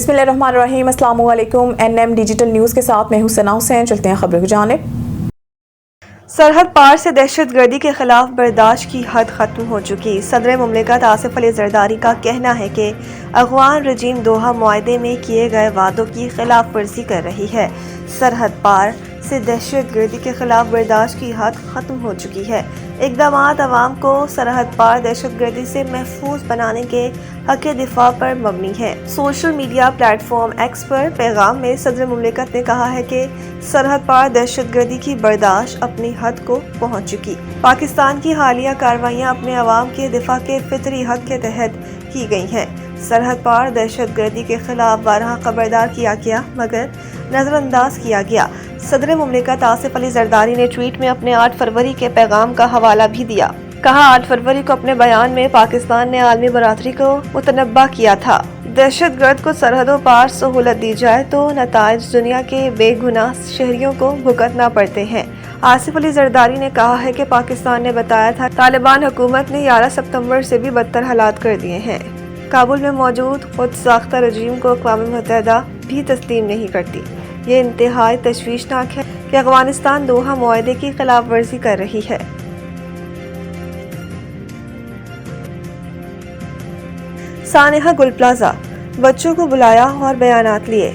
बिस्मिल्लाहिर्रहमानिर्रहीम। अस्सलाम वालेकुम। NM डिजिटल न्यूज़ के साथ मैं हूं सना हुसैन। चलते हैं खबरों की जानिब। सरहद पार से दहशतगर्दी के खिलाफ बर्दाश्त की हद खत्म हो चुकी। सदर मुमलिकत आसिफ अली जरदारी का कहना है कि अफगान रजीम दोहा मुआहदे में किए गए वादों की खिलाफ वर्जी कर रही है। सरहद पार से दहशतगर्दी के खिलाफ बर्दाश्त की हद खत्म हो चुकी है। इक़दामात अवाम को सरहद पार दहशतगर्दी से महफूज बनाने के हक़ दिफा पर मबनी है। सोशल मीडिया प्लेटफॉर्म एक्स पर पैगाम में सदर मुमलिकत ने कहा है कि सरहद पार दहशतगर्दी की बर्दाश्त अपनी हद को पहुँच चुकी। पाकिस्तान की हालिया कार्रवाइयाँ अपने अवाम के दिफा के फितरी हक़ के तहत की गई हैं। सरहद पार दहशतगर्दी के खिलाफ बारहा खबरदार किया गया मगर नज़रअंदाज किया गया। सदर मुमलिकत आसिफ अली जरदारी ने ट्वीट में अपने 8 फरवरी के पैगाम का हवाला भी दिया। कहा, 8 फरवरी को अपने बयान में पाकिस्तान ने आलमी बरादरी को मुतनब्बा किया था, दहशतगर्द को सरहदों पार सहूलत दी जाए तो नताइज दुनिया के बेगुनाह शहरियों को भुगतना पड़ते हैं। आसिफ अली जरदारी ने कहा है कि पाकिस्तान ने बताया था तालिबान हुकूमत ने 11 सितंबर से भी बदतर हालात कर दिए हैं। काबुल में मौजूद खुद साख्ता रजीम को अक़वाम मुत्तहिदा भी तस्लीम नहीं करती। ये इंतहाई तशवीशनाक है कि अफगानिस्तान दोहा मुआहदे की खिलाफ वर्जी कर रही है। सानेहा गुल प्लाजा बच्चों को बुलाया और बयानात लिए।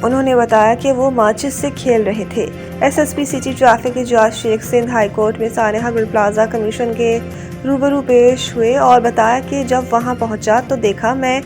उन्होंने बताया कि वो माचिस से खेल रहे थे। SSP city traffic incharge Sheikh Sindh high court में सानेहा गुल प्लाजा कमीशन के रूबरू पेश हुए और बताया कि जब वहां पहुंचा तो देखा मैं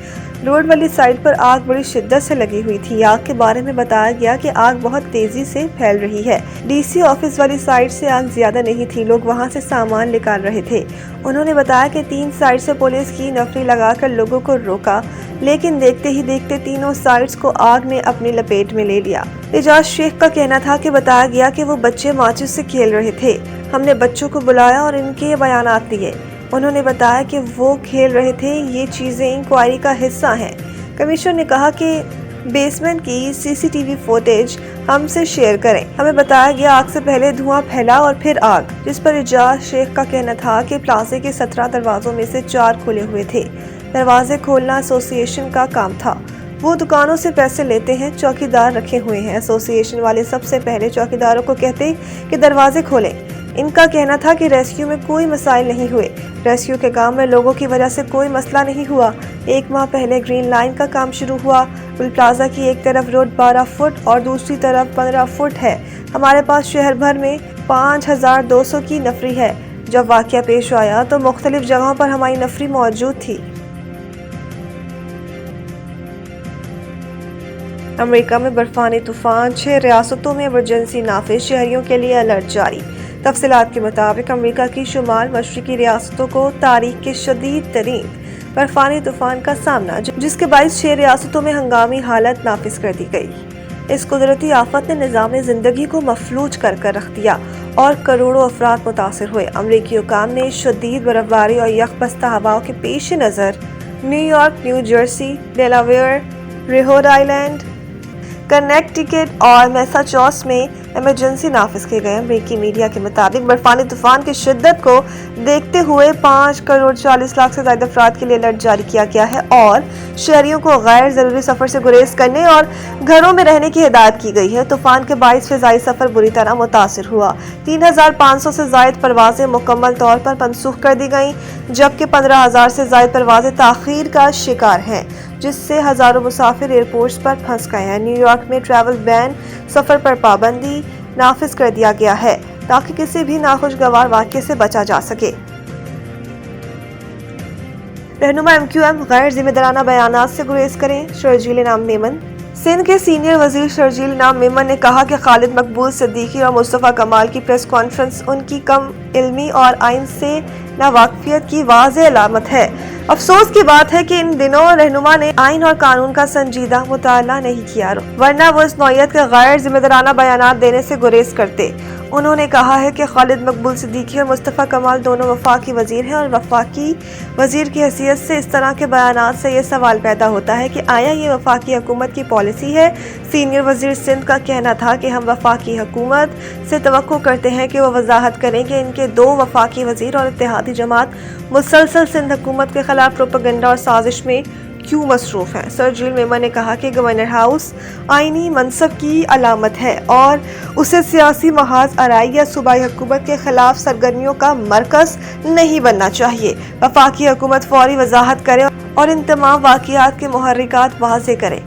रोड वाली साइड पर आग बड़ी शिद्दत से लगी हुई थी। आग के बारे में बताया गया कि आग बहुत तेजी से फैल रही है। DC ऑफिस वाली साइड से आग ज्यादा नहीं थी, लोग वहां से सामान निकाल रहे थे। उन्होंने बताया कि 3 साइड से पुलिस की नफरी लगाकर लोगों को रोका, लेकिन देखते ही देखते तीनों साइड्स को आग ने अपनी लपेट में ले लिया। एजाज शेख का कहना था कि बताया गया कि वो बच्चे माचिस से खेल रहे थे। हमने बच्चों को बुलाया और इनके बयानात लिए। उन्होंने बताया कि वो खेल रहे थे, ये चीज़ें इंक्वायरी का हिस्सा हैं। कमिश्नर ने कहा कि बेसमेंट की CCTV फुटेज हमसे शेयर करें। हमें बताया गया आग से पहले धुआं फैला और फिर आग, जिस पर एजाज शेख का कहना था कि प्लाजे के 17 दरवाजों में से 4 खुले हुए थे। दरवाजे खोलना एसोसिएशन का काम था। वो दुकानों से पैसे लेते हैं, चौकीदार रखे हुए हैं। एसोसिएशन वाले सबसे पहले चौकीदारों को कहते कि दरवाजे खोलें। इनका कहना था कि रेस्क्यू में कोई मसाइल नहीं हुए। रेस्क्यू के काम में लोगों की वजह से कोई मसला नहीं हुआ। 1 माह पहले ग्रीन लाइन का काम शुरू हुआ। गुल प्लाजा की एक तरफ रोड 12 फुट और दूसरी तरफ 15 फुट है। हमारे पास शहर भर में 5200 की नफरी है। जब वाकया पेश आया तो मुख्तलिफ जगहों पर हमारी नफरी मौजूद थी। अमेरिका में बर्फानी तूफान, 6 रियासतों में इमरजेंसी नाफिज, शहरियों के लिए अलर्ट जारी। तफसीलात के मुताबिक अमेरिका की शुमाल मशरकी रियासतों को तारीख के शदीद तरीन बर्फानी तूफान का सामना, जिसके बाइस 6 रियासतों में हंगामी हालत नाफिज कर दी गई। इस कुदरती आफत ने निज़ाम जिंदगी को मफलूज कर रख दिया और करोड़ों अफराद मुतासर हुए। अमरीकी हुकाम ने शदीद बर्फबारी और यकबस्ता हवाओं के पेश नज़र New York, new Jersey, Delaware, Rhode Island, Connecticut और मैसाचुसेट्स में इमरजेंसी नाफिज किए गए। अमेरिकी मीडिया के मुताबिक बर्फानी तूफान की शिद्दत को देखते हुए 5 करोड़ 40 लाख से ज्यादा अफराद के लिए अलर्ट जारी किया गया है और शहरियों को गैर जरूरी सफर से गुरेज करने और घरों में रहने की हिदायत की गई है। तूफान के बाइस फिजाई सफर बुरी तरह मुतासिर हुआ। 3500 से ज्यादा परवाजें मुकम्मल तौर पर मनसूख कर दी गईं, जबकि 15000 से ज्यादा परवाजें ताखीर का शिकार हैं, जिससे हजारों मुसाफिर एयरपोर्ट्स पर फंस गए हैं। न्यूयॉर्क में ट्रैवल बैन, सफर पर पाबंदी नाफिज कर दिया गया है ताकि किसी भी नाखुशगवार वाक़ये से बचा जा सके। रहनुमा MQM गैर जिम्मेदाराना बयानात से गुरेज करें, शर्जील इनाम मेमन। सिंध के सीनियर वजीर शर्जील इनाम मेमन ने कहा कि खालिद मकबूल सिद्दीकी और मुस्तफ़ा कमाल की प्रेस कॉन्फ्रेंस उनकी कम इल्मी और आइन से नावाकिफियत की वाज़ेह अलामत है। अफसोस की बात है कि इन दिनों रहनुमा ने आइन और कानून का संजीदा मुताला नहीं किया, वरना वो इस नौयत के गैर जिम्मेदाराना बयानात देने से गुरेज करते। उन्होंने कहा है कि खालिद मकबूल सिद्दीकी और मुस्तफ़ा कमाल दोनों वफाकी वजीर हैं और वफाकी वजीर की हैसियत से इस तरह के बयानात से ये सवाल पैदा होता है कि आया ये वफाकी हुकूमत की पॉलिसी है। सीनियर वजीर सिंध का कहना था कि हम वफाकी हुकूमत से तवक्को करते हैं कि वो वजाहत करें कि इनके 2 वफाकी वजीर और इत्तेहादी जमात मुसलसल सिंध हुकूमत के खिलाफ प्रोपेगेंडा और साजिश में کیوں مصروف ہیں؟ سر جیل میمن نے کہا کہ گورنر ہاؤس آئینی منصب کی علامت ہے اور اسے سیاسی محاذ آرائی یا صوبائی حکومت کے خلاف سرگرمیوں کا مرکز نہیں بننا چاہیے۔ وفاقی حکومت فوری وضاحت کرے اور ان تمام واقعات کے محرکات واضح کرے۔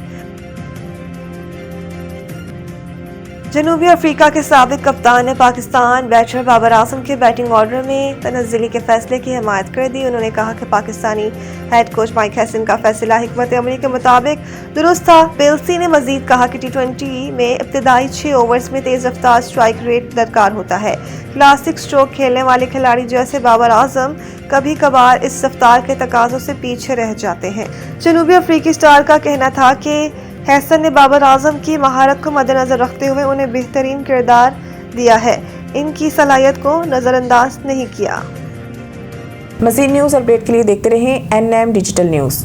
جنوبی افریقہ کے سابق کپتان نے پاکستان بیٹر بابر اعظم کے بیٹنگ آرڈر میں تنزلی کے فیصلے کی حمایت کر دی۔ انہوں نے کہا کہ پاکستانی ہیڈ کوچ مائک ہیسن کا فیصلہ حکمت عملی کے مطابق درست تھا۔ پیلسی نے مزید کہا کہ ٹی20 میں ابتدائی 6 اوورز میں تیز رفتار سٹرائک ریٹ درکار ہوتا ہے۔ کلاسک سٹروک کھیلنے والے کھلاڑی جیسے بابر اعظم کبھی کبھار اس رفتار کے تقاضوں سے پیچھے رہ جاتے ہیں۔ جنوبی افریقی سٹار کا کہنا تھا کہ ہیسن نے بابر اعظم کی مہارت کو مد نظر رکھتے ہوئے انہیں بہترین کردار دیا ہے، ان کی صلاحیت کو نظر انداز نہیں کیا۔ مزید نیوز اپڈیٹ کے لیے دیکھتے رہیں NM ڈیجیٹل نیوز۔